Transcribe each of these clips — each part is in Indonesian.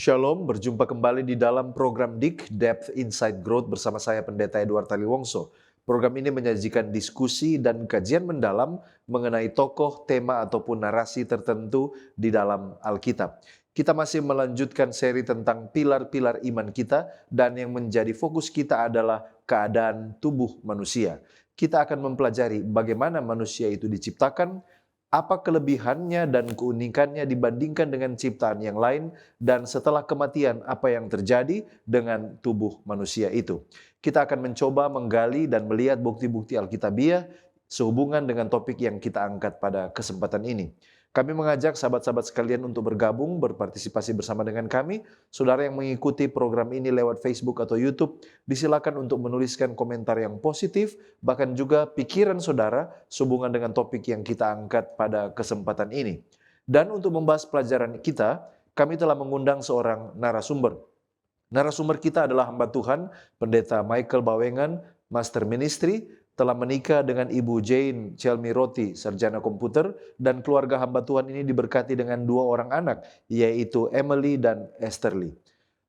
Shalom, berjumpa kembali di dalam program DIK, Depth Insight Growth bersama saya Pendeta Edward Taliwongso. Program ini menyajikan diskusi dan kajian mendalam mengenai tokoh, tema ataupun narasi tertentu di dalam Alkitab. Kita masih melanjutkan seri tentang pilar-pilar iman kita dan yang menjadi fokus kita adalah keadaan tubuh manusia. Kita akan mempelajari bagaimana manusia itu diciptakan, apa kelebihannya dan keunikannya dibandingkan dengan ciptaan yang lain, dan setelah kematian apa yang terjadi dengan tubuh manusia itu. Kita akan mencoba menggali dan melihat bukti-bukti Alkitabiah sehubungan dengan topik yang kita angkat pada kesempatan ini. Kami mengajak sahabat-sahabat sekalian untuk bergabung, berpartisipasi bersama dengan kami. Saudara yang mengikuti program ini lewat Facebook atau YouTube, disilakan untuk menuliskan komentar yang positif, bahkan juga pikiran saudara sehubungan dengan topik yang kita angkat pada kesempatan ini. Dan untuk membahas pelajaran kita, kami telah mengundang seorang narasumber. Narasumber kita adalah hamba Tuhan, Pendeta Michael Bawengan, Master Ministry, telah menikah dengan Ibu Jane Chelmiroti, sarjana komputer, dan keluarga hamba Tuhan ini diberkati dengan 2 orang anak, yaitu Emily dan Estherly.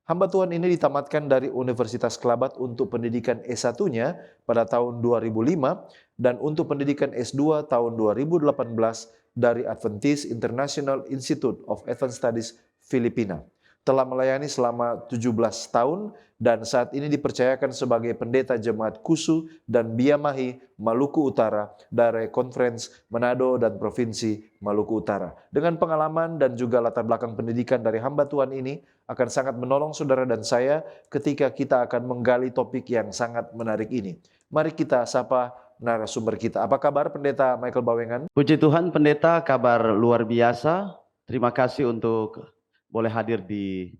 Hamba Tuhan ini ditamatkan dari Universitas Kelabat untuk pendidikan S1-nya pada tahun 2005 dan untuk pendidikan S2 tahun 2018 dari Adventist International Institute of Advanced Studies Filipina. Telah melayani selama 17 tahun dan saat ini dipercayakan sebagai pendeta Jemaat Kusu dan Biamahi Maluku Utara dari Conference Manado dan Provinsi Maluku Utara. Dengan pengalaman dan juga latar belakang pendidikan dari hamba Tuhan ini akan sangat menolong saudara dan saya ketika kita akan menggali topik yang sangat menarik ini. Mari kita sapa narasumber kita. Apa kabar Pendeta Michael Bawengan? Puji Tuhan Pendeta, kabar luar biasa. Terima kasih untuk boleh hadir di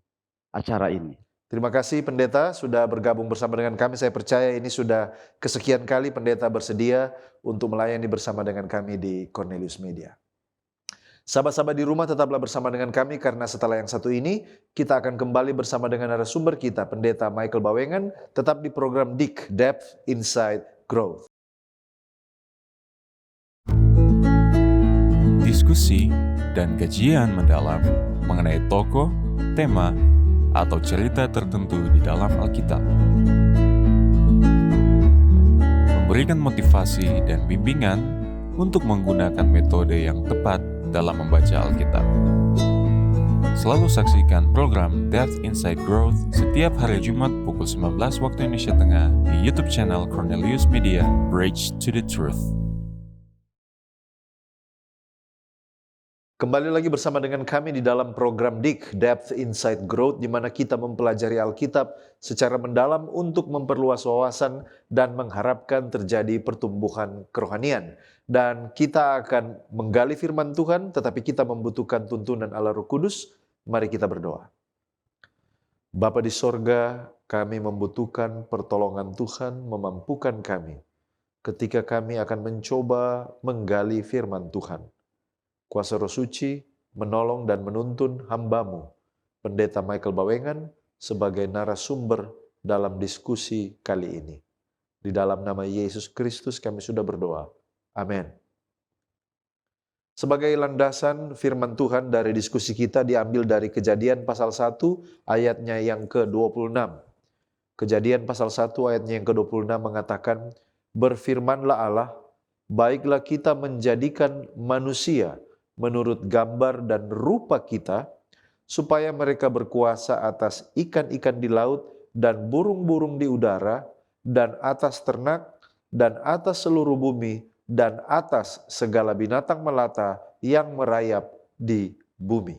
acara ini. Terima kasih Pendeta sudah bergabung bersama dengan kami. Saya percaya ini sudah kesekian kali Pendeta bersedia untuk melayani bersama dengan kami di Cornelius Media. Sahabat-sahabat di rumah tetaplah bersama dengan kami karena setelah yang satu ini kita akan kembali bersama dengan narasumber kita Pendeta Michael Bawengan tetap di program DIK, Depth Insight Growth. Diskusi dan kajian mendalam mengenai tokoh, tema, atau cerita tertentu di dalam Alkitab. Memberikan motivasi dan bimbingan untuk menggunakan metode yang tepat dalam membaca Alkitab. Selalu saksikan program Depth Insight Growth setiap hari Jumat pukul 19 waktu Indonesia Tengah di YouTube channel Cornelius Media, Bridge to the Truth. Kembali lagi bersama dengan kami di dalam program DIK, Depth Insight Growth, di mana kita mempelajari Alkitab secara mendalam untuk memperluas wawasan dan mengharapkan terjadi pertumbuhan kerohanian. Dan kita akan menggali firman Tuhan, tetapi kita membutuhkan tuntunan Allah Roh Kudus. Mari kita berdoa. Bapa di sorga, kami membutuhkan pertolongan Tuhan memampukan kami ketika kami akan mencoba menggali firman Tuhan. Kuasa Roh Suci menolong dan menuntun hamba-Mu, Pendeta Michael Bawengan, sebagai narasumber dalam diskusi kali ini. Di dalam nama Yesus Kristus kami sudah berdoa. Amin. Sebagai landasan firman Tuhan dari diskusi kita diambil dari Kejadian pasal 1 ayatnya yang ke-26. Kejadian pasal 1 ayatnya yang ke-26 mengatakan, "Berfirmanlah Allah, baiklah kita menjadikan manusia menurut gambar dan rupa kita, supaya mereka berkuasa atas ikan-ikan di laut dan burung-burung di udara, dan atas ternak, dan atas seluruh bumi, dan atas segala binatang melata yang merayap di bumi."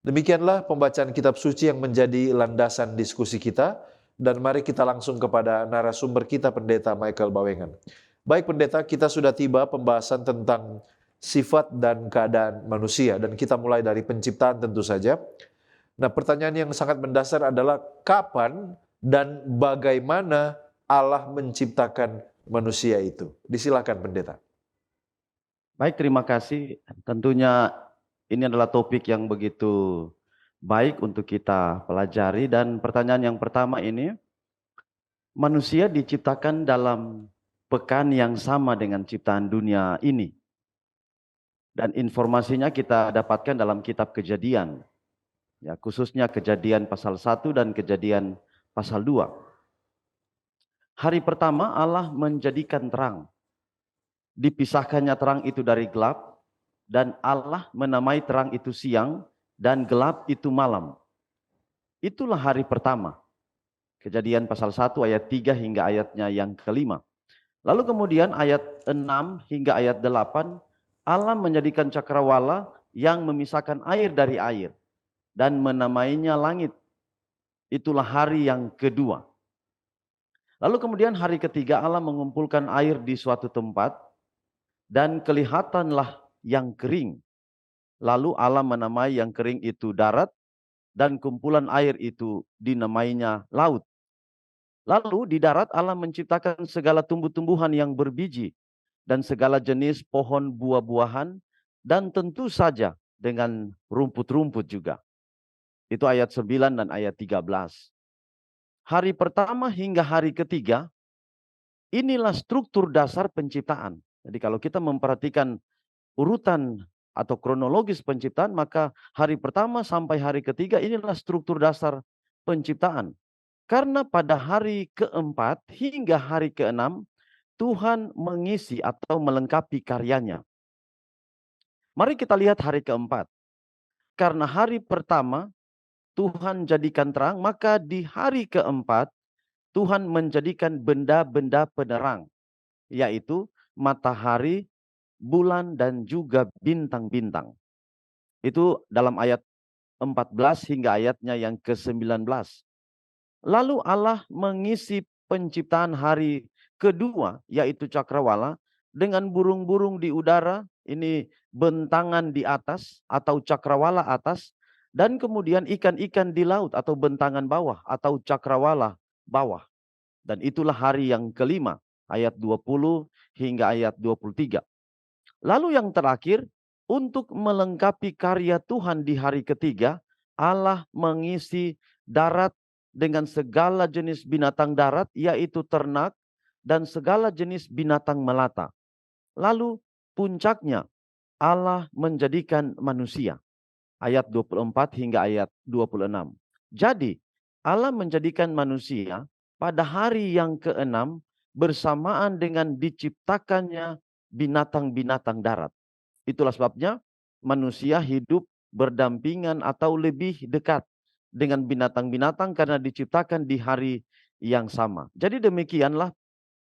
Demikianlah pembacaan kitab suci yang menjadi landasan diskusi kita, dan mari kita langsung kepada narasumber kita Pendeta Michael Bawengan. Baik Pendeta, kita sudah tiba pembahasan tentang sifat dan keadaan manusia, dan kita mulai dari penciptaan tentu saja. Nah, pertanyaan yang sangat mendasar adalah kapan dan bagaimana Allah menciptakan manusia itu? Disilakan Pendeta. Baik, terima kasih. Tentunya ini adalah topik yang begitu baik untuk kita pelajari, dan pertanyaan yang pertama ini, manusia diciptakan dalam pekan yang sama dengan ciptaan dunia ini. Dan informasinya kita dapatkan dalam kitab Kejadian. Ya, khususnya Kejadian pasal 1 dan Kejadian pasal 2. Hari pertama Allah menjadikan terang. Dipisahkannya terang itu dari gelap, dan Allah menamai terang itu siang dan gelap itu malam. Itulah hari pertama. Kejadian pasal 1 ayat 3 hingga ayatnya yang kelima. Lalu kemudian ayat 6 hingga ayat 8, Allah menjadikan cakrawala yang memisahkan air dari air dan menamainya langit. Itulah hari yang kedua. Lalu kemudian hari ketiga Allah mengumpulkan air di suatu tempat dan kelihatanlah yang kering. Lalu Allah menamai yang kering itu darat dan kumpulan air itu dinamainya laut. Lalu di darat Allah menciptakan segala tumbuh-tumbuhan yang berbiji dan segala jenis pohon buah-buahan dan tentu saja dengan rumput-rumput juga. Itu ayat 9 dan ayat 13. Hari pertama hingga hari ketiga, inilah struktur dasar penciptaan. Jadi kalau kita memperhatikan urutan atau kronologis penciptaan, maka hari pertama sampai hari ketiga inilah struktur dasar penciptaan. Karena pada hari keempat hingga hari keenam, Tuhan mengisi atau melengkapi karyanya. Mari kita lihat hari keempat. Karena hari pertama Tuhan jadikan terang, maka di hari keempat Tuhan menjadikan benda-benda penerang, yaitu matahari, bulan, dan juga bintang-bintang. Itu dalam ayat 14 hingga ayatnya yang ke-19. Lalu Allah mengisi penciptaan hari kedua, yaitu cakrawala, dengan burung-burung di udara, ini bentangan di atas atau cakrawala atas, dan kemudian ikan-ikan di laut atau bentangan bawah atau cakrawala bawah. Dan itulah hari yang kelima, ayat 20 hingga ayat 23. Lalu yang terakhir, untuk melengkapi karya Tuhan di hari ketiga, Allah mengisi darat dengan segala jenis binatang darat, yaitu ternak dan segala jenis binatang melata. Lalu puncaknya, Allah menjadikan manusia. Ayat 24 hingga ayat 26. Jadi, Allah menjadikan manusia pada hari yang keenam bersamaan dengan diciptakannya binatang-binatang darat. Itulah sebabnya manusia hidup berdampingan atau lebih dekat dengan binatang-binatang karena diciptakan di hari yang sama. Jadi demikianlah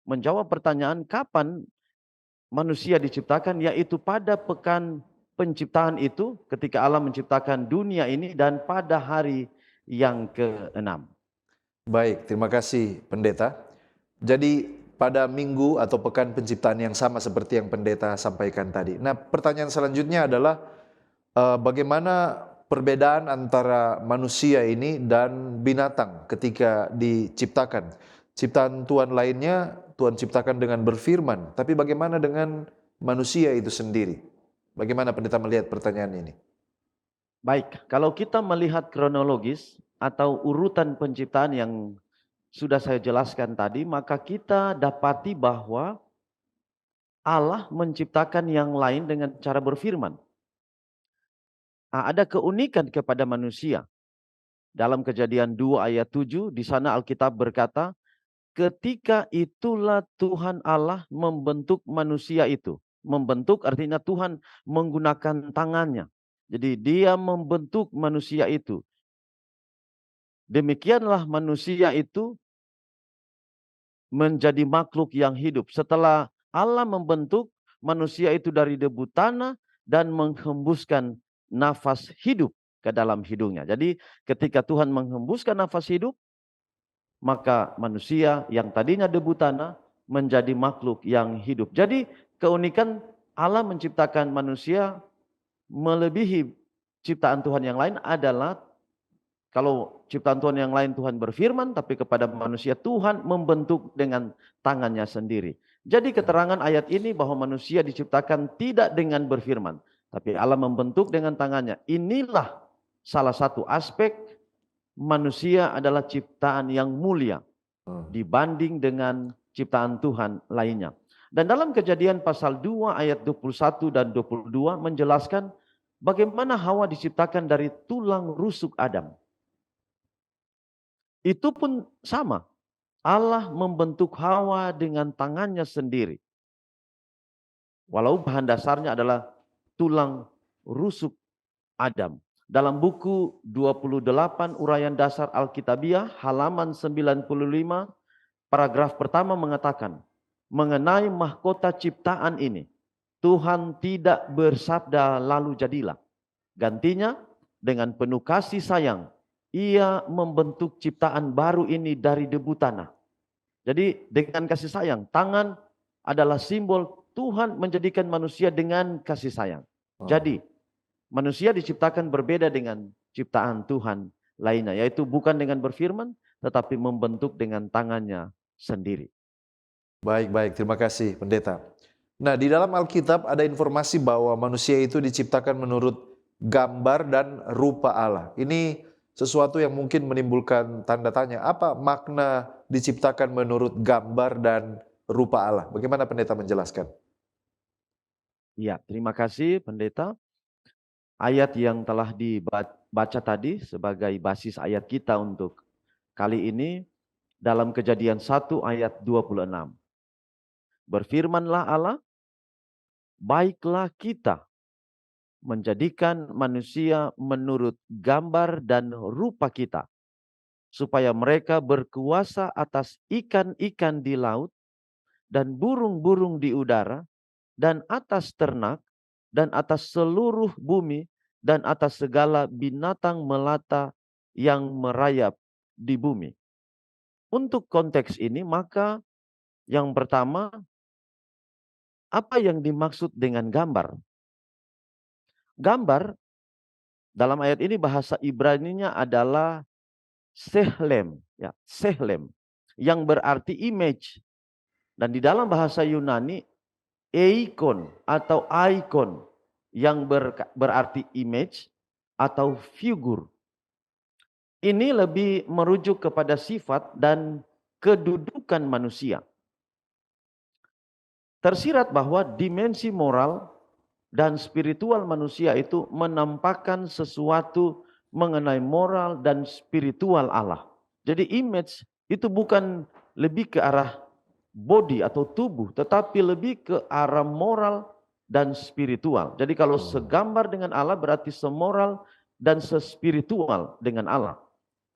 menjawab pertanyaan kapan manusia diciptakan, yaitu pada pekan penciptaan itu ketika Allah menciptakan dunia ini dan pada hari yang ke-6. Baik, terima kasih Pendeta. Jadi pada minggu atau pekan penciptaan yang sama seperti yang Pendeta sampaikan tadi. Nah, pertanyaan selanjutnya adalah bagaimana perbedaan antara manusia ini dan binatang ketika diciptakan? Ciptaan Tuhan lainnya Tuhan ciptakan dengan berfirman, tapi bagaimana dengan manusia itu sendiri? Bagaimana Pendeta melihat pertanyaan ini? Baik, kalau kita melihat kronologis atau urutan penciptaan yang sudah saya jelaskan tadi, maka kita dapati bahwa Allah menciptakan yang lain dengan cara berfirman. Ada keunikan kepada manusia. Dalam Kejadian 2 ayat 7, di sana Alkitab berkata, ketika itulah Tuhan Allah membentuk manusia itu. Membentuk artinya Tuhan menggunakan tangannya. Jadi dia membentuk manusia itu. Demikianlah manusia itu menjadi makhluk yang hidup. Setelah Allah membentuk manusia itu dari debu tanah dan menghembuskan nafas hidup ke dalam hidungnya. Jadi ketika Tuhan menghembuskan nafas hidup, maka manusia yang tadinya debu tanah menjadi makhluk yang hidup. Jadi keunikan Allah menciptakan manusia melebihi ciptaan Tuhan yang lain adalah kalau ciptaan Tuhan yang lain Tuhan berfirman, tapi kepada manusia Tuhan membentuk dengan tangannya sendiri. Jadi keterangan ayat ini bahwa manusia diciptakan tidak dengan berfirman, tapi Allah membentuk dengan tangannya. Inilah salah satu aspek manusia adalah ciptaan yang mulia dibanding dengan ciptaan Tuhan lainnya. Dan dalam Kejadian pasal 2 ayat 21 dan 22 menjelaskan Bagaimana Hawa diciptakan dari tulang rusuk Adam? Itu pun sama. Allah membentuk Hawa dengan tangannya sendiri. Walau bahan dasarnya adalah tulang rusuk Adam. Dalam buku 28 Uraian Dasar Alkitabiah halaman 95 paragraf pertama mengatakan, mengenai mahkota ciptaan ini, Tuhan tidak bersabda lalu jadilah. Gantinya dengan penuh kasih sayang, Ia membentuk ciptaan baru ini dari debu tanah. Jadi dengan kasih sayang, tangan adalah simbol Tuhan menjadikan manusia dengan kasih sayang. Jadi manusia diciptakan berbeda dengan ciptaan Tuhan lainnya, yaitu bukan dengan berfirman, tetapi membentuk dengan tangannya sendiri. Baik, terima kasih Pendeta. Nah, di dalam Alkitab ada informasi bahwa manusia itu diciptakan menurut gambar dan rupa Allah. Ini sesuatu yang mungkin menimbulkan tanda tanya, apa makna diciptakan menurut gambar dan rupa Allah? Bagaimana Pendeta menjelaskan? Ya, terima kasih Pendeta. Ayat yang telah dibaca tadi sebagai basis ayat kita untuk kali ini dalam Kejadian 1 ayat 26. Berfirmanlah Allah, baiklah kita menjadikan manusia menurut gambar dan rupa kita, supaya mereka berkuasa atas ikan-ikan di laut dan burung-burung di udara dan atas ternak dan atas seluruh bumi dan atas segala binatang melata yang merayap di bumi. Untuk konteks ini, maka yang pertama, apa yang dimaksud dengan gambar? Gambar dalam ayat ini bahasa Ibraninya adalah sehlem, ya, sehlem, yang berarti image. Dan di dalam bahasa Yunani, eikon atau icon, yang berarti image atau figur. Ini lebih merujuk kepada sifat dan kedudukan manusia. Tersirat bahwa dimensi moral dan spiritual manusia itu menampakkan sesuatu mengenai moral dan spiritual Allah. Jadi image itu bukan lebih ke arah body atau tubuh, tetapi lebih ke arah moral dan spiritual. Jadi kalau segambar dengan Allah berarti semoral dan sespiritual dengan Allah.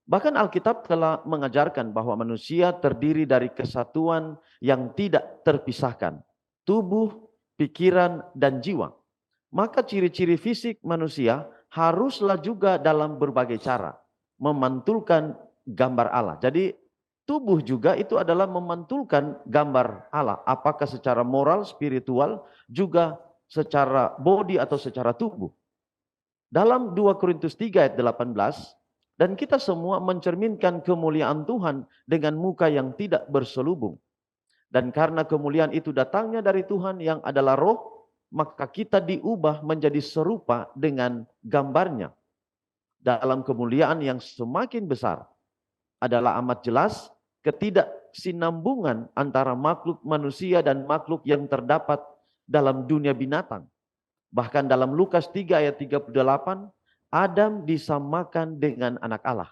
Bahkan Alkitab telah mengajarkan bahwa manusia terdiri dari kesatuan yang tidak terpisahkan, tubuh, pikiran, dan jiwa. Maka ciri-ciri fisik manusia haruslah juga dalam berbagai cara memantulkan gambar Allah. Jadi tubuh juga itu adalah memantulkan gambar Allah. Apakah secara moral, spiritual, juga secara body atau secara tubuh. Dalam 2 Korintus 3 ayat 18, dan kita semua mencerminkan kemuliaan Tuhan dengan muka yang tidak berselubung. Dan karena kemuliaan itu datangnya dari Tuhan yang adalah roh, maka kita diubah menjadi serupa dengan gambarnya. Dalam kemuliaan yang semakin besar adalah amat jelas ketidaksinambungan antara makhluk manusia dan makhluk yang terdapat dalam dunia binatang. Bahkan dalam Lukas 3 ayat 38, Adam disamakan dengan anak Allah.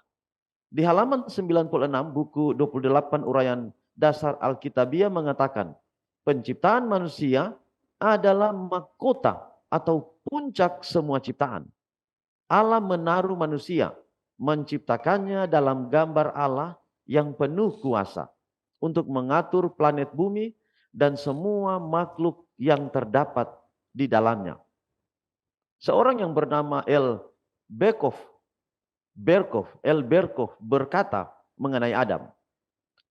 Di halaman 96 buku 28 Uraian Dasar Alkitabiah mengatakan, penciptaan manusia adalah mahkota atau puncak semua ciptaan. Allah menaruh manusia, menciptakannya dalam gambar Allah yang penuh kuasa untuk mengatur planet bumi dan semua makhluk yang terdapat di dalamnya. Seorang yang bernama L. Berkhof berkata mengenai Adam,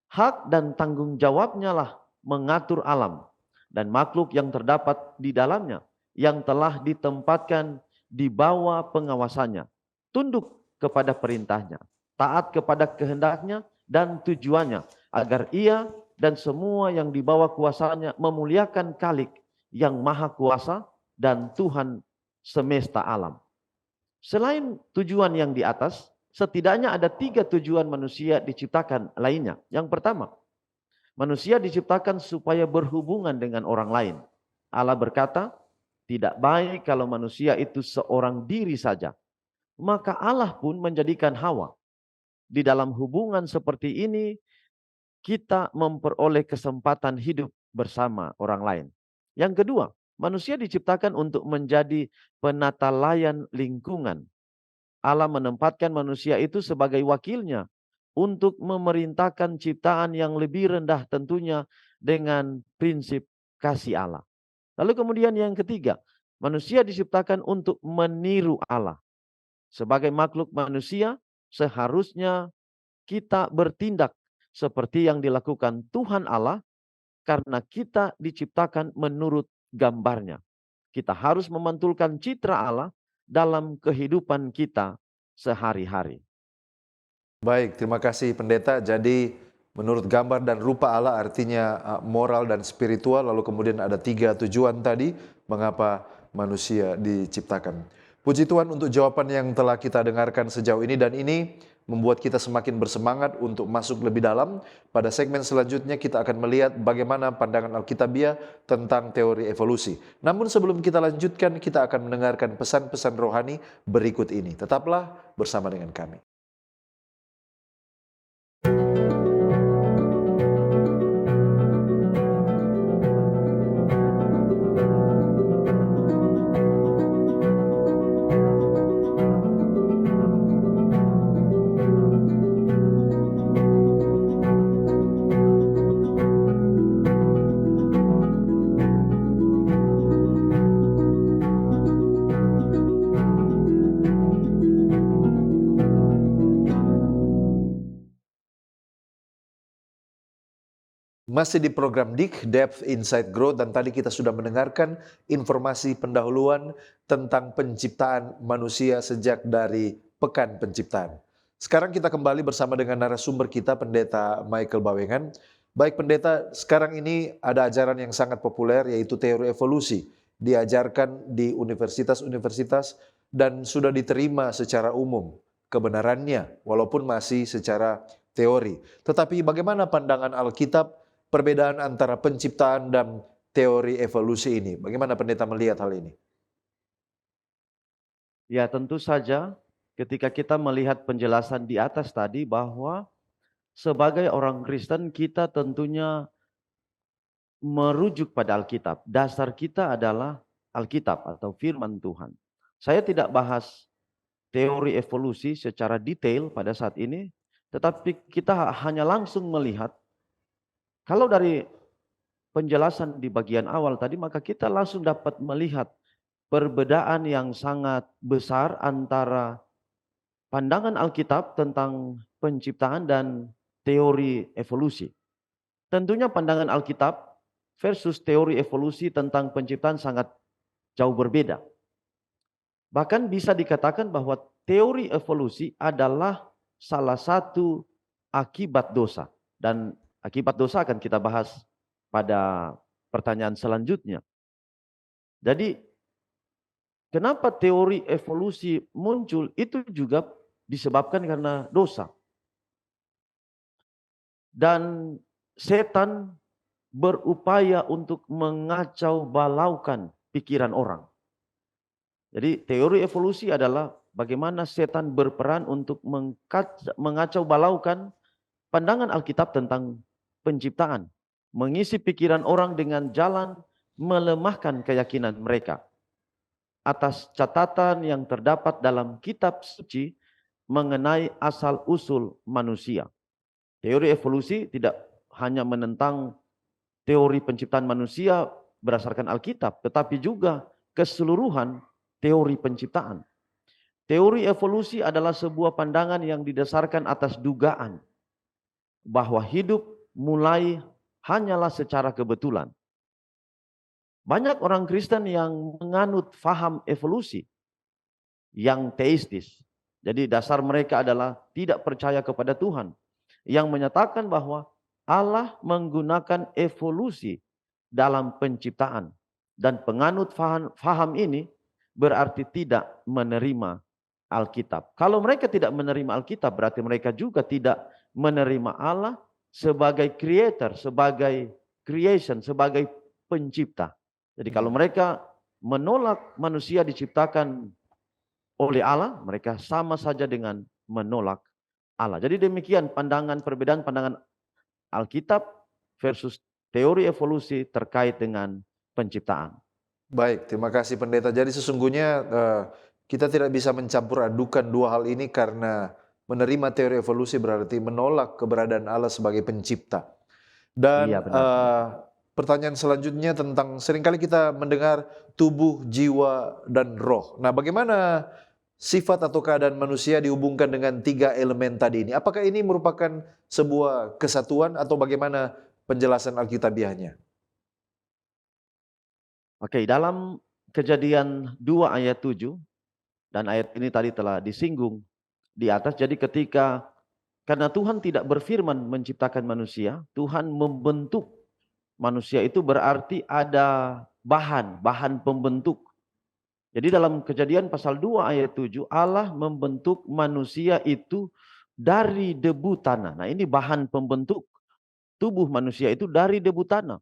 hak dan tanggung jawabnya lah mengatur alam dan makhluk yang terdapat di dalamnya yang telah ditempatkan di bawah pengawasannya, tunduk kepada perintahnya, taat kepada kehendaknya dan tujuannya, agar ia dan semua yang di bawah kuasanya memuliakan Khalik yang maha kuasa dan Tuhan semesta alam. Selain tujuan yang di atas, setidaknya ada 3 tujuan manusia diciptakan lainnya. Yang pertama, manusia diciptakan supaya berhubungan dengan orang lain. Allah berkata, Tidak baik kalau manusia itu seorang diri saja. Maka Allah pun menjadikan Hawa. Di dalam hubungan seperti ini, kita memperoleh kesempatan hidup bersama orang lain. Yang kedua, manusia diciptakan untuk menjadi penata layan lingkungan. Allah menempatkan manusia itu sebagai wakilnya untuk memerintahkan ciptaan yang lebih rendah tentunya dengan prinsip kasih Allah. Lalu kemudian yang ketiga, manusia diciptakan untuk meniru Allah. Sebagai makhluk manusia, seharusnya kita bertindak seperti yang dilakukan Tuhan Allah karena kita diciptakan menurut gambarnya. Kita harus memantulkan citra Allah dalam kehidupan kita sehari-hari. Baik, terima kasih Pendeta. Jadi menurut gambar dan rupa Allah artinya moral dan spiritual, lalu kemudian ada 3 tujuan tadi mengapa manusia diciptakan. Puji Tuhan untuk jawaban yang telah kita dengarkan sejauh ini, dan ini membuat kita semakin bersemangat untuk masuk lebih dalam. Pada segmen selanjutnya kita akan melihat bagaimana pandangan Alkitabiah tentang teori evolusi. Namun sebelum kita lanjutkan, kita akan mendengarkan pesan-pesan rohani berikut ini. Tetaplah bersama dengan kami. Masih di program DIK, Depth Insight Growth, dan tadi kita sudah mendengarkan informasi pendahuluan tentang penciptaan manusia sejak dari Pekan Penciptaan. Sekarang kita kembali bersama dengan narasumber kita, Pendeta Michael Bawengan. Baik Pendeta, sekarang ini ada ajaran yang sangat populer yaitu teori evolusi. Diajarkan di universitas-universitas dan sudah diterima secara umum kebenarannya, walaupun masih secara teori. Tetapi bagaimana pandangan Alkitab perbedaan antara penciptaan dan teori evolusi ini? Bagaimana Pendeta melihat hal ini? Ya, tentu saja ketika kita melihat penjelasan di atas tadi bahwa sebagai orang Kristen kita tentunya merujuk pada Alkitab. Dasar kita adalah Alkitab atau firman Tuhan. Saya tidak bahas teori evolusi secara detail pada saat ini, tetapi kita hanya langsung melihat. Kalau dari penjelasan di bagian awal tadi, maka kita langsung dapat melihat perbedaan yang sangat besar antara pandangan Alkitab tentang penciptaan dan teori evolusi. Tentunya pandangan Alkitab versus teori evolusi tentang penciptaan sangat jauh berbeda. Bahkan bisa dikatakan bahwa teori evolusi adalah salah satu akibat dosa. Dan akibat dosa akan kita bahas pada pertanyaan selanjutnya. Jadi, kenapa teori evolusi muncul? Itu juga disebabkan karena dosa. Dan setan berupaya untuk mengacau balaukan pikiran orang. Jadi, teori evolusi adalah bagaimana setan berperan untuk mengacau balaukan pandangan Alkitab tentang penciptaan, mengisi pikiran orang dengan jalan melemahkan keyakinan mereka atas catatan yang terdapat dalam kitab suci mengenai asal-usul manusia. Teori evolusi tidak hanya menentang teori penciptaan manusia berdasarkan Alkitab, tetapi juga keseluruhan teori penciptaan. Teori evolusi adalah sebuah pandangan yang didasarkan atas dugaan bahwa hidup mulai hanyalah secara kebetulan. Banyak orang Kristen yang menganut faham evolusi yang teistis. Jadi dasar mereka adalah tidak percaya kepada Tuhan, yang menyatakan bahwa Allah menggunakan evolusi dalam penciptaan. Dan penganut faham ini berarti tidak menerima Alkitab. Kalau mereka tidak menerima Alkitab, berarti mereka juga tidak menerima Allah sebagai creator, sebagai creation, sebagai pencipta. Jadi kalau mereka menolak manusia diciptakan oleh Allah, mereka sama saja dengan menolak Allah. Jadi demikian perbedaan pandangan Alkitab versus teori evolusi terkait dengan penciptaan. Baik, terima kasih pendeta. Jadi sesungguhnya kita tidak bisa mencampur adukan dua hal ini karena menerima teori evolusi berarti menolak keberadaan Allah sebagai pencipta. Iya Dan benar. pertanyaan selanjutnya tentang seringkali kita mendengar tubuh, jiwa, dan roh. Nah, bagaimana sifat atau keadaan manusia dihubungkan dengan tiga elemen tadi ini? Apakah ini merupakan sebuah kesatuan atau bagaimana penjelasan Alkitabiahnya? Oke, dalam Kejadian 2 ayat 7, dan ayat ini tadi telah disinggung di atas. Jadi karena Tuhan tidak berfirman menciptakan manusia, Tuhan membentuk manusia, itu berarti ada bahan pembentuk. Jadi dalam Kejadian pasal 2 ayat 7, Allah membentuk manusia itu dari debu tanah. Nah, ini bahan pembentuk tubuh manusia itu dari debu tanah.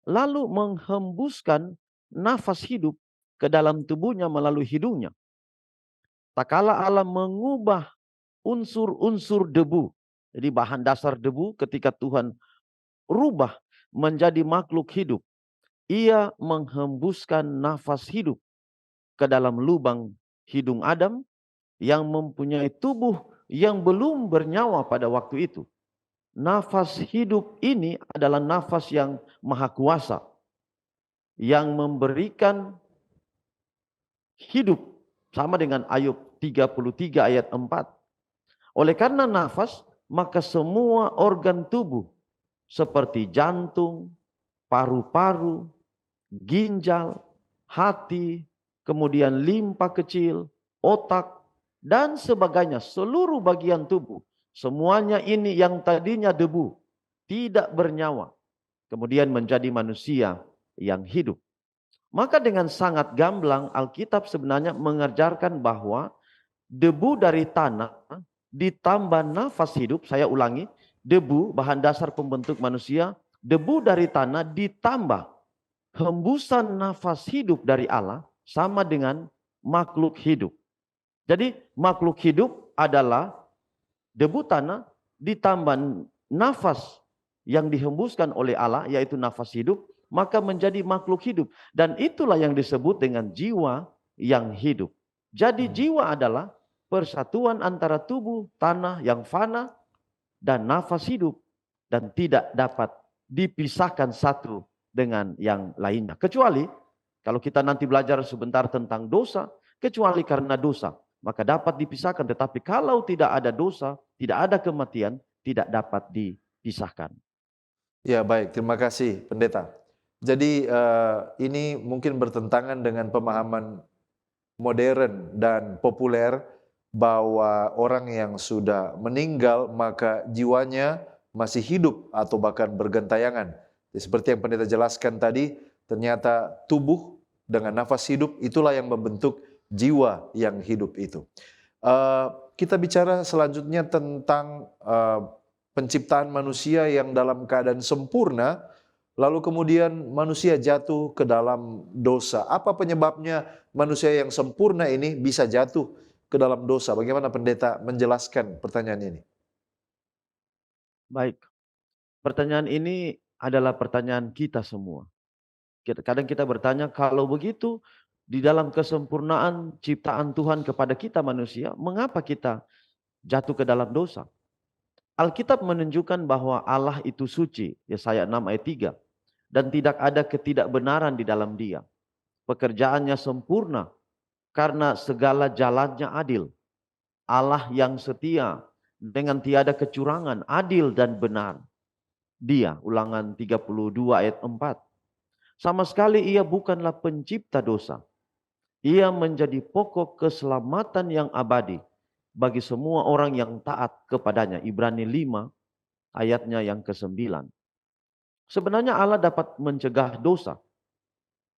Lalu menghembuskan nafas hidup ke dalam tubuhnya melalui hidungnya. Tak kala Allah mengubah unsur-unsur debu. Jadi bahan dasar debu ketika Tuhan rubah menjadi makhluk hidup. Ia menghembuskan nafas hidup ke dalam lubang hidung Adam yang mempunyai tubuh yang belum bernyawa pada waktu itu. Nafas hidup ini adalah nafas yang maha kuasa, yang memberikan hidup, sama dengan Ayub 33 ayat 4. Oleh karena nafas, maka semua organ tubuh seperti jantung, paru-paru, ginjal, hati, kemudian limpa kecil, otak, dan sebagainya, seluruh bagian tubuh, semuanya ini yang tadinya debu, tidak bernyawa, kemudian menjadi manusia yang hidup. Maka dengan sangat gamblang Alkitab sebenarnya mengajarkan bahwa debu dari tanah ditambah nafas hidup, saya ulangi, debu bahan dasar pembentuk manusia, debu dari tanah ditambah hembusan nafas hidup dari Allah sama dengan makhluk hidup. Jadi makhluk hidup adalah debu tanah ditambah nafas yang dihembuskan oleh Allah, yaitu nafas hidup, maka menjadi makhluk hidup. Dan itulah yang disebut dengan jiwa yang hidup. Jadi jiwa adalah persatuan antara tubuh, tanah yang fana, dan nafas hidup. Dan tidak dapat dipisahkan satu dengan yang lainnya. Kecuali, kalau kita nanti belajar sebentar tentang dosa, kecuali karena dosa, maka dapat dipisahkan. Tetapi kalau tidak ada dosa, tidak ada kematian, tidak dapat dipisahkan. Ya, baik, terima kasih pendeta. Jadi ini mungkin bertentangan dengan pemahaman modern dan populer bahwa orang yang sudah meninggal maka jiwanya masih hidup atau bahkan bergentayangan. Seperti yang pendeta jelaskan tadi, ternyata tubuh dengan nafas hidup itulah yang membentuk jiwa yang hidup itu. Kita bicara selanjutnya tentang penciptaan manusia yang dalam keadaan sempurna, lalu kemudian manusia jatuh ke dalam dosa. Apa penyebabnya manusia yang sempurna ini bisa jatuh ke dalam dosa? Bagaimana pendeta menjelaskan pertanyaan ini? Baik, pertanyaan ini adalah pertanyaan kita semua. Kadang kita bertanya, kalau begitu di dalam kesempurnaan ciptaan Tuhan kepada kita manusia, mengapa kita jatuh ke dalam dosa? Alkitab menunjukkan bahwa Allah itu suci, Yesaya 6 ayat 3, dan tidak ada ketidakbenaran di dalam Dia. Pekerjaannya sempurna karena segala jalannya adil. Allah yang setia dengan tiada kecurangan, adil dan benar. Dia, Ulangan 32 ayat 4. Sama sekali Ia bukanlah pencipta dosa. Ia menjadi pokok keselamatan yang abadi bagi semua orang yang taat kepadanya. Ibrani 5 ayatnya yang ke-9. Sebenarnya Allah dapat mencegah dosa.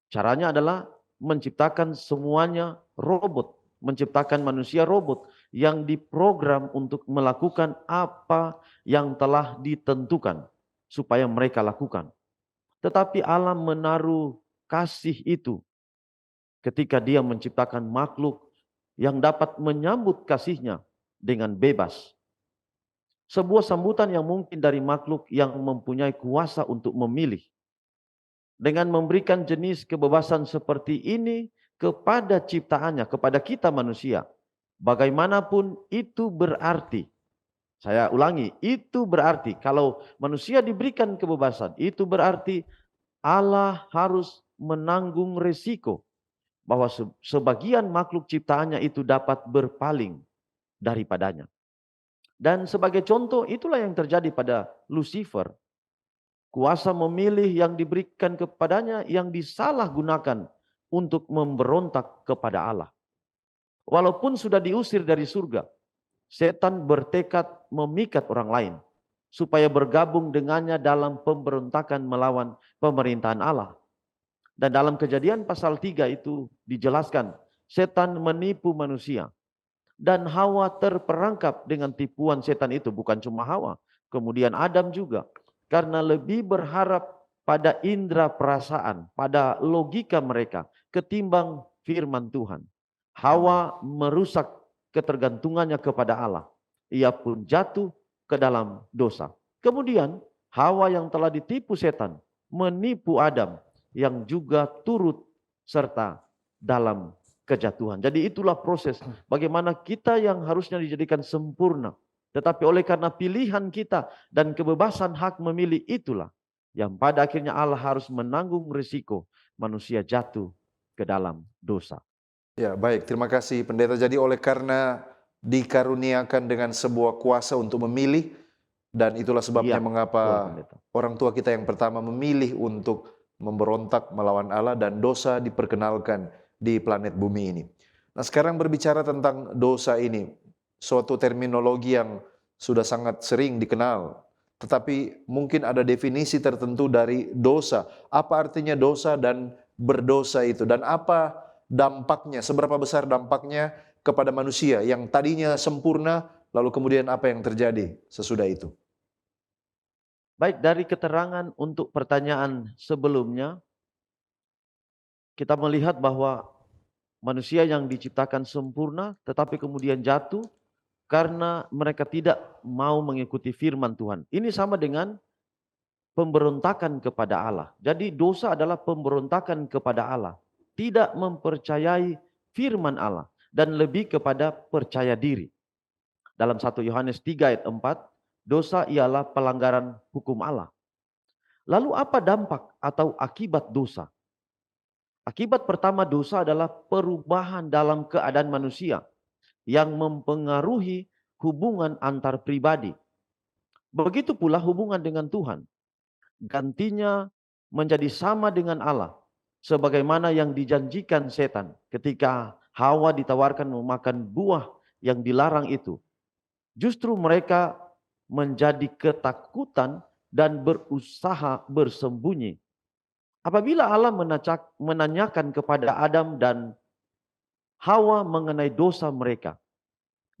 Caranya adalah menciptakan semuanya robot, menciptakan manusia robot yang diprogram untuk melakukan apa yang telah ditentukan supaya mereka lakukan. Tetapi Allah menaruh kasih itu ketika Dia menciptakan makhluk yang dapat menyambut kasih-Nya dengan bebas. Sebuah sambutan yang mungkin dari makhluk yang mempunyai kuasa untuk memilih. Dengan memberikan jenis kebebasan seperti ini kepada ciptaannya, kepada kita manusia. Bagaimanapun itu berarti, saya ulangi, itu berarti kalau manusia diberikan kebebasan, itu berarti Allah harus menanggung resiko bahwa sebagian makhluk ciptaannya itu dapat berpaling daripadanya. Dan sebagai contoh, itulah yang terjadi pada Lucifer. Kuasa memilih yang diberikan kepadanya yang disalahgunakan untuk memberontak kepada Allah. Walaupun sudah diusir dari surga, setan bertekad memikat orang lain supaya bergabung dengannya dalam pemberontakan melawan pemerintahan Allah. Dan dalam Kejadian pasal 3 itu dijelaskan, setan menipu manusia. Dan Hawa terperangkap dengan tipuan setan itu, bukan cuma Hawa, kemudian Adam juga. Karena lebih berharap pada indera perasaan, pada logika mereka, ketimbang firman Tuhan. Hawa merusak ketergantungannya kepada Allah. Ia pun jatuh ke dalam dosa. Kemudian Hawa yang telah ditipu setan, menipu Adam, yang juga turut serta dalam kejatuhan. Jadi itulah proses bagaimana kita yang harusnya dijadikan sempurna. Tetapi oleh karena pilihan kita dan kebebasan hak memilih itulah yang pada akhirnya Allah harus menanggung risiko manusia jatuh ke dalam dosa. Ya, baik. Terima kasih Pendeta. Jadi oleh karena dikaruniakan dengan sebuah kuasa untuk memilih, dan itulah sebabnya mengapa orang tua kita yang pertama memilih untuk memberontak melawan Allah dan dosa diperkenalkan di planet bumi ini. Nah, sekarang berbicara tentang dosa ini, suatu terminologi yang sudah sangat sering dikenal, tetapi mungkin ada definisi tertentu dari dosa. Apa artinya dosa dan berdosa itu, dan apa dampaknya, seberapa besar dampaknya kepada manusia yang tadinya sempurna, lalu kemudian apa yang terjadi sesudah itu? Baik, dari keterangan untuk pertanyaan sebelumnya, kita melihat bahwa manusia yang diciptakan sempurna tetapi kemudian jatuh karena mereka tidak mau mengikuti firman Tuhan. Ini sama dengan pemberontakan kepada Allah. Jadi dosa adalah pemberontakan kepada Allah. Tidak mempercayai firman Allah dan lebih kepada percaya diri. Dalam 1 Yohanes 3 ayat 4, dosa ialah pelanggaran hukum Allah. Lalu apa dampak atau akibat dosa? Akibat pertama dosa adalah perubahan dalam keadaan manusia yang mempengaruhi hubungan antar pribadi. Begitu pula hubungan dengan Tuhan. Gantinya menjadi sama dengan Allah, sebagaimana yang dijanjikan setan ketika Hawa ditawarkan memakan buah yang dilarang itu. Justru mereka menjadi ketakutan dan berusaha bersembunyi. Apabila Allah menanyakan kepada Adam dan Hawa mengenai dosa mereka,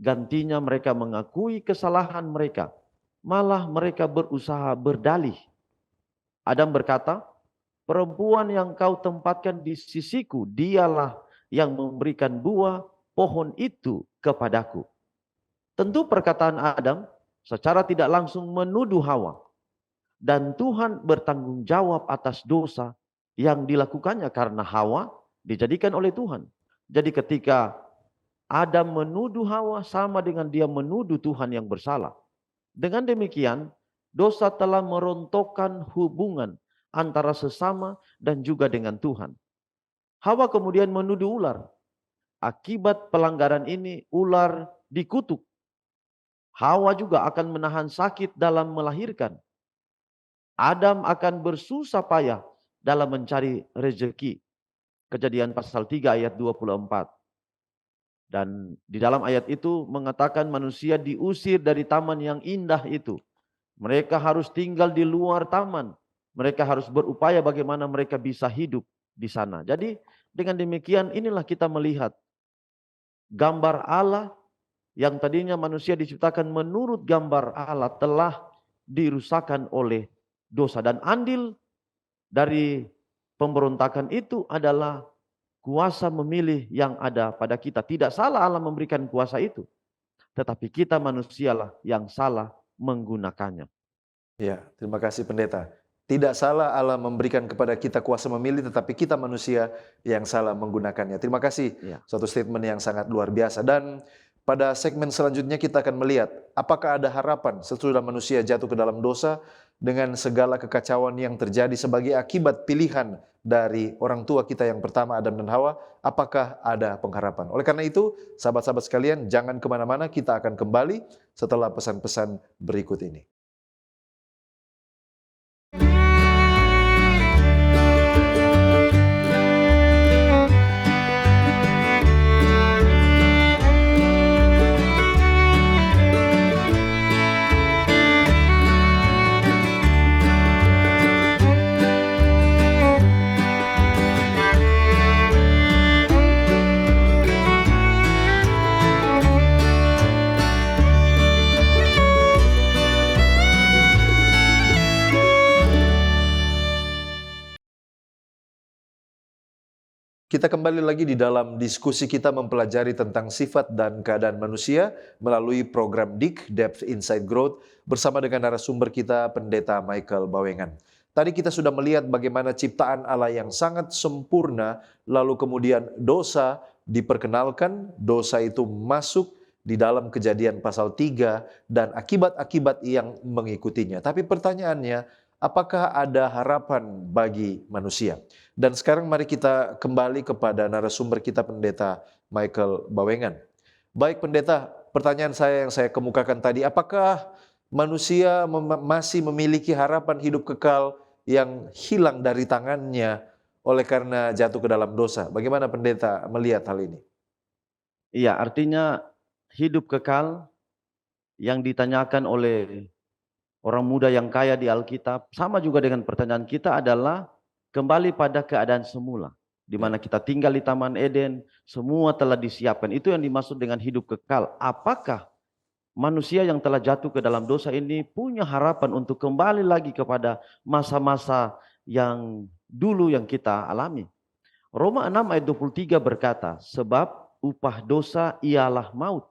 gantinya mereka mengakui kesalahan mereka, malah mereka berusaha berdalih. Adam berkata, perempuan yang kau tempatkan di sisiku, dialah yang memberikan buah pohon itu kepadaku. Tentu perkataan Adam secara tidak langsung menuduh Hawa. Dan Tuhan bertanggung jawab atas dosa yang dilakukannya karena Hawa dijadikan oleh Tuhan. Jadi ketika Adam menuduh Hawa sama dengan dia menuduh Tuhan yang bersalah. Dengan demikian, dosa telah merontokkan hubungan antara sesama dan juga dengan Tuhan. Hawa kemudian menuduh ular. Akibat pelanggaran ini, ular dikutuk. Hawa juga akan menahan sakit dalam melahirkan. Adam akan bersusah payah dalam mencari rezeki. Kejadian pasal 3 ayat 24. Dan di dalam ayat itu mengatakan manusia diusir dari taman yang indah itu. Mereka harus tinggal di luar taman. Mereka harus berupaya bagaimana mereka bisa hidup di sana. Jadi dengan demikian inilah kita melihat gambar Allah yang tadinya manusia diciptakan menurut gambar Allah telah dirusakkan oleh dosa. Dan andil dari pemberontakan itu adalah kuasa memilih yang ada pada kita. Tidak salah Allah memberikan kuasa itu, tetapi kita manusialah yang salah menggunakannya. Ya, terima kasih pendeta. Tidak salah Allah memberikan kepada kita kuasa memilih, tetapi kita manusia yang salah menggunakannya. Terima kasih, Ya. suatu statement yang sangat luar biasa. Dan pada segmen selanjutnya kita akan melihat apakah ada harapan sesudah manusia jatuh ke dalam dosa dengan segala kekacauan yang terjadi sebagai akibat pilihan dari orang tua kita yang pertama, Adam dan Hawa. Apakah ada pengharapan? Oleh karena itu, sahabat-sahabat sekalian, jangan kemana-mana, kita akan kembali setelah pesan-pesan berikut ini. Kita kembali lagi di dalam diskusi kita mempelajari tentang sifat dan keadaan manusia melalui program DIG, Depth Inside Growth, bersama dengan narasumber kita, Pendeta Michael Bawengan. Tadi kita sudah melihat bagaimana ciptaan Allah yang sangat sempurna, lalu kemudian dosa diperkenalkan, dosa itu masuk di dalam Kejadian pasal 3 dan akibat-akibat yang mengikutinya. Tapi pertanyaannya, apakah ada harapan bagi manusia? Dan sekarang mari kita kembali kepada narasumber kita, Pendeta Michael Bawengan. Baik Pendeta, pertanyaan saya yang saya kemukakan tadi, apakah manusia masih memiliki harapan hidup kekal yang hilang dari tangannya oleh karena jatuh ke dalam dosa? Bagaimana Pendeta melihat hal ini? Iya, artinya hidup kekal yang ditanyakan oleh orang muda yang kaya di Alkitab, sama juga dengan pertanyaan kita adalah kembali pada keadaan semula, di mana kita tinggal di Taman Eden, semua telah disiapkan. Itu yang dimaksud dengan hidup kekal. Apakah manusia yang telah jatuh ke dalam dosa ini punya harapan untuk kembali lagi kepada masa-masa yang dulu yang kita alami? Roma 6 ayat 23 berkata, sebab upah dosa ialah maut.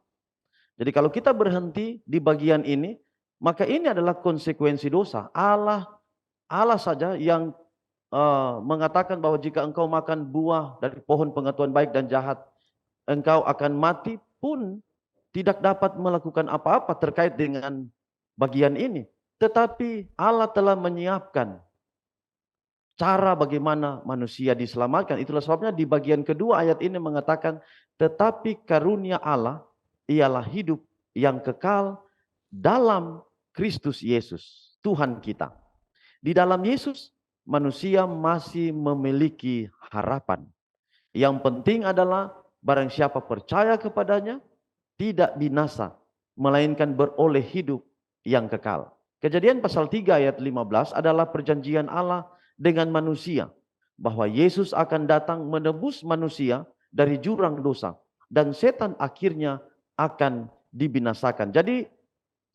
Jadi kalau kita berhenti di bagian ini, maka ini adalah konsekuensi dosa. Allah saja yang mengatakan bahwa jika engkau makan buah dari pohon pengetahuan baik dan jahat, engkau akan mati, pun tidak dapat melakukan apa-apa terkait dengan bagian ini. Tetapi Allah telah menyiapkan cara bagaimana manusia diselamatkan. Itulah sebabnya di bagian kedua ayat ini mengatakan, tetapi karunia Allah ialah hidup yang kekal dalam Kristus Yesus, Tuhan kita. Di dalam Yesus, manusia masih memiliki harapan. Yang penting adalah barang siapa percaya kepadanya, tidak binasa, melainkan beroleh hidup yang kekal. Kejadian pasal 3 ayat 15 adalah perjanjian Allah dengan manusia, bahwa Yesus akan datang menebus manusia dari jurang dosa, dan setan akhirnya akan dibinasakan. Jadi,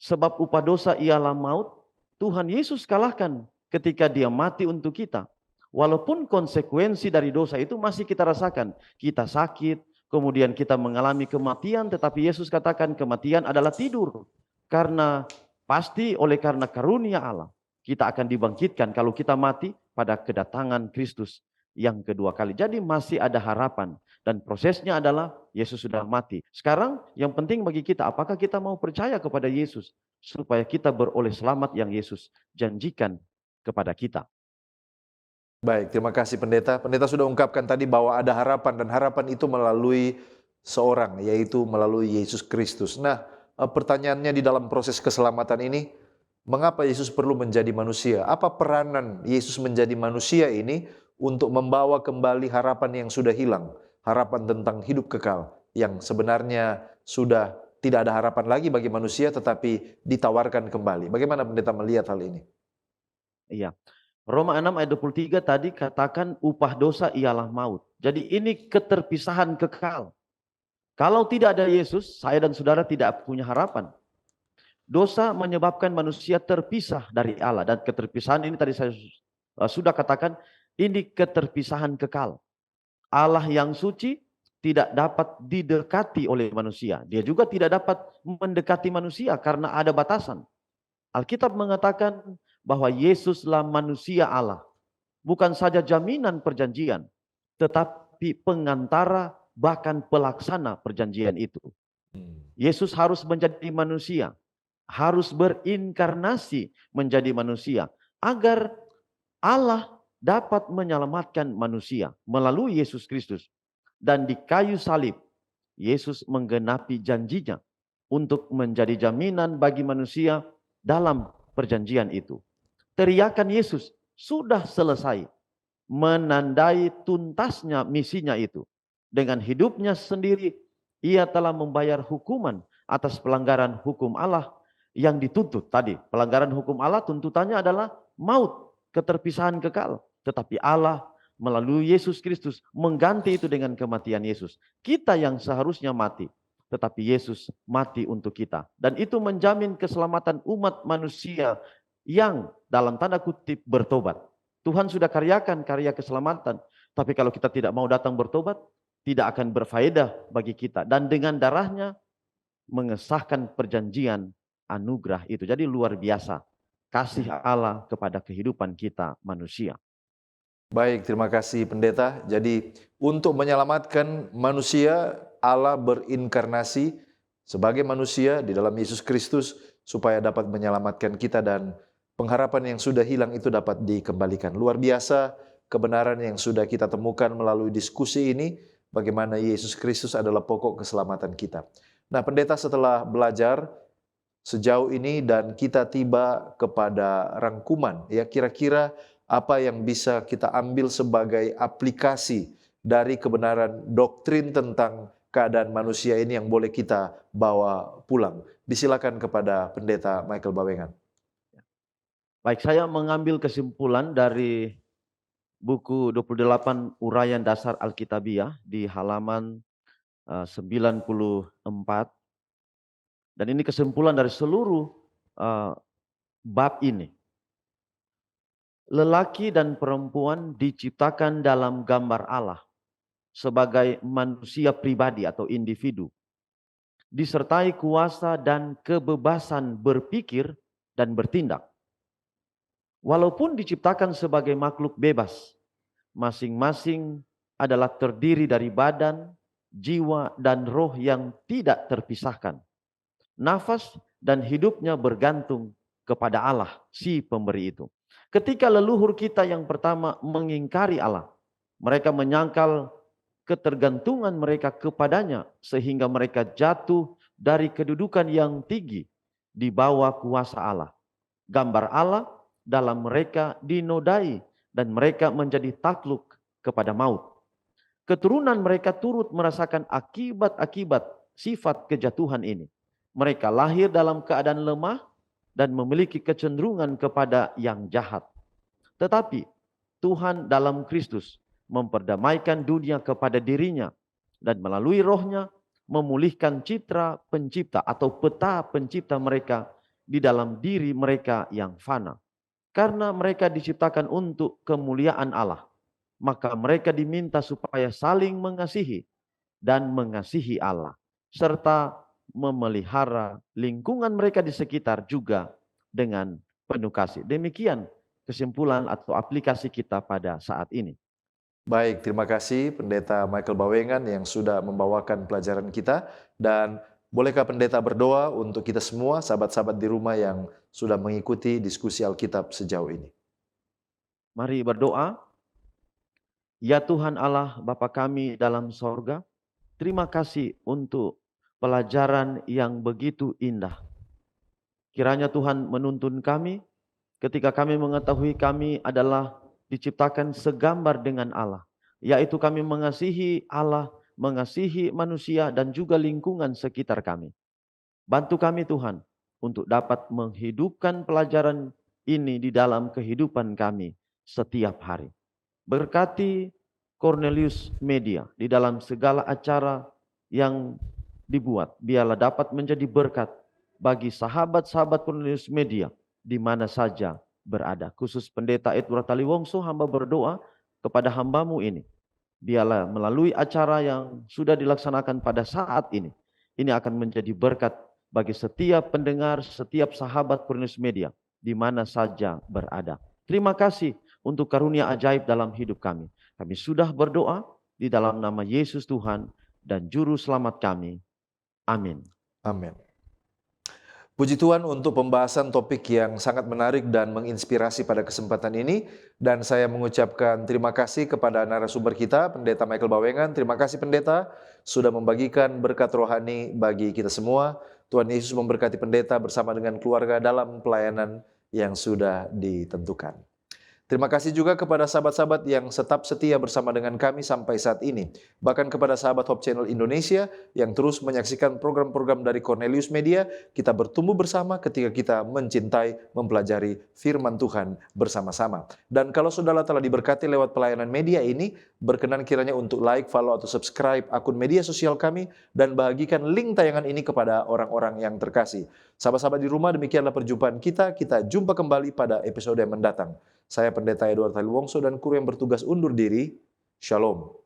sebab upah dosa ialah maut, Tuhan Yesus kalahkan ketika dia mati untuk kita. Walaupun konsekuensi dari dosa itu masih kita rasakan. Kita sakit, kemudian kita mengalami kematian, tetapi Yesus katakan kematian adalah tidur. Karena pasti oleh karena karunia Allah, kita akan dibangkitkan kalau kita mati pada kedatangan Kristus yang kedua kali. Jadi masih ada harapan. Dan prosesnya adalah Yesus sudah mati. Sekarang yang penting bagi kita, apakah kita mau percaya kepada Yesus supaya kita beroleh selamat yang Yesus janjikan kepada kita. Baik, terima kasih Pendeta. Pendeta sudah ungkapkan tadi bahwa ada harapan, dan harapan itu melalui seorang, yaitu melalui Yesus Kristus. Nah, pertanyaannya di dalam proses keselamatan ini, mengapa Yesus perlu menjadi manusia? Apa peranan Yesus menjadi manusia ini untuk membawa kembali harapan yang sudah hilang? Harapan tentang hidup kekal yang sebenarnya sudah tidak ada harapan lagi bagi manusia, tetapi ditawarkan kembali. Bagaimana Pendeta melihat hal ini? Iya. Roma 6 ayat 23 tadi katakan upah dosa ialah maut. Jadi ini keterpisahan kekal. Kalau tidak ada Yesus, saya dan saudara tidak punya harapan. Dosa menyebabkan manusia terpisah dari Allah. Dan keterpisahan ini tadi saya sudah katakan, ini keterpisahan kekal. Allah yang suci tidak dapat didekati oleh manusia. Dia juga tidak dapat mendekati manusia karena ada batasan. Alkitab mengatakan bahwa Yesuslah manusia Allah. Bukan saja jaminan perjanjian, tetapi pengantara bahkan pelaksana perjanjian itu. Yesus harus menjadi manusia, harus berinkarnasi menjadi manusia, agar Allah dapat menyelamatkan manusia melalui Yesus Kristus. Dan di kayu salib, Yesus menggenapi janjinya untuk menjadi jaminan bagi manusia dalam perjanjian itu. Teriakan Yesus sudah selesai menandai tuntasnya misinya itu. Dengan hidupnya sendiri, ia telah membayar hukuman atas pelanggaran hukum Allah yang dituntut tadi. Pelanggaran hukum Allah tuntutannya adalah maut, keterpisahan kekal. Tetapi Allah melalui Yesus Kristus mengganti itu dengan kematian Yesus. Kita yang seharusnya mati, tetapi Yesus mati untuk kita. Dan itu menjamin keselamatan umat manusia yang dalam tanda kutip bertobat. Tuhan sudah karyakan karya keselamatan. Tapi kalau kita tidak mau datang bertobat, tidak akan berfaedah bagi kita. Dan dengan darahnya mengesahkan perjanjian anugerah itu. Jadi luar biasa kasih Allah kepada kehidupan kita manusia. Baik, terima kasih pendeta. Jadi untuk menyelamatkan manusia, Allah berinkarnasi sebagai manusia di dalam Yesus Kristus supaya dapat menyelamatkan kita dan pengharapan yang sudah hilang itu dapat dikembalikan. Luar biasa kebenaran yang sudah kita temukan melalui diskusi ini, bagaimana Yesus Kristus adalah pokok keselamatan kita. Nah, pendeta setelah belajar sejauh ini dan kita tiba kepada rangkuman, ya kira-kira apa yang bisa kita ambil sebagai aplikasi dari kebenaran doktrin tentang keadaan manusia ini yang boleh kita bawa pulang. Disilakan kepada pendeta Michael Bawengan. Baik, saya mengambil kesimpulan dari buku 28 Uraian Dasar Alkitabiah di halaman 94. Dan ini kesimpulan dari seluruh bab ini. Lelaki dan perempuan diciptakan dalam gambar Allah sebagai manusia pribadi atau individu, disertai kuasa dan kebebasan berpikir dan bertindak. Walaupun diciptakan sebagai makhluk bebas, masing-masing adalah terdiri dari badan, jiwa, dan roh yang tidak terpisahkan. Nafas dan hidupnya bergantung kepada Allah, si pemberi itu. Ketika leluhur kita yang pertama mengingkari Allah, mereka menyangkal ketergantungan mereka kepadanya sehingga mereka jatuh dari kedudukan yang tinggi di bawah kuasa Allah. Gambar Allah dalam mereka dinodai dan mereka menjadi takluk kepada maut. Keturunan mereka turut merasakan akibat-akibat sifat kejatuhan ini. Mereka lahir dalam keadaan lemah dan memiliki kecenderungan kepada yang jahat. Tetapi Tuhan dalam Kristus memperdamaikan dunia kepada dirinya dan melalui rohnya memulihkan citra pencipta atau peta pencipta mereka di dalam diri mereka yang fana. Karena mereka diciptakan untuk kemuliaan Allah, maka mereka diminta supaya saling mengasihi dan mengasihi Allah, serta memelihara lingkungan mereka di sekitar juga dengan penuh kasih. Demikian kesimpulan atau aplikasi kita pada saat ini. Baik, terima kasih pendeta Michael Bawengan yang sudah membawakan pelajaran kita. Dan bolehkah pendeta berdoa untuk kita semua, sahabat-sahabat di rumah yang sudah mengikuti diskusi Alkitab sejauh ini. Mari berdoa. Ya Tuhan Allah Bapa kami dalam sorga, terima kasih untuk pelajaran yang begitu indah. Kiranya Tuhan menuntun kami ketika kami mengetahui kami adalah diciptakan segambar dengan Allah, yaitu kami mengasihi Allah, mengasihi manusia dan juga lingkungan sekitar kami. Bantu kami Tuhan untuk dapat menghidupkan pelajaran ini di dalam kehidupan kami setiap hari. Berkati Cornelius Media di dalam segala acara yang dibuat, biarlah dapat menjadi berkat bagi sahabat-sahabat Cornelius Media di mana saja berada. Khusus pendeta Edward Taliwongso, hamba berdoa kepada hambamu ini. biarlah melalui acara yang sudah dilaksanakan pada saat ini akan menjadi berkat bagi setiap pendengar, setiap sahabat Kurnius Media, di mana saja berada. Terima kasih untuk karunia ajaib dalam hidup kami. Kami sudah berdoa di dalam nama Yesus Tuhan dan Juru Selamat kami. Amin. Amin. Puji Tuhan untuk pembahasan topik yang sangat menarik dan menginspirasi pada kesempatan ini. Dan saya mengucapkan terima kasih kepada narasumber kita, Pendeta Michael Bawengan. Terima kasih Pendeta sudah membagikan berkat rohani bagi kita semua. Tuhan Yesus memberkati Pendeta bersama dengan keluarga dalam pelayanan yang sudah ditentukan. Terima kasih juga kepada sahabat-sahabat yang tetap setia bersama dengan kami sampai saat ini. Bahkan kepada sahabat Hope Channel Indonesia yang terus menyaksikan program-program dari Cornelius Media, kita bertumbuh bersama ketika kita mencintai, mempelajari firman Tuhan bersama-sama. Dan kalau saudara telah diberkati lewat pelayanan media ini, berkenan kiranya untuk like, follow, atau subscribe akun media sosial kami dan bagikan link tayangan ini kepada orang-orang yang terkasih. Sahabat-sahabat di rumah, demikianlah perjumpaan kita. Kita jumpa kembali pada episode yang mendatang. Saya Pendeta Edward Taliwongso dan kru yang bertugas undur diri. Shalom.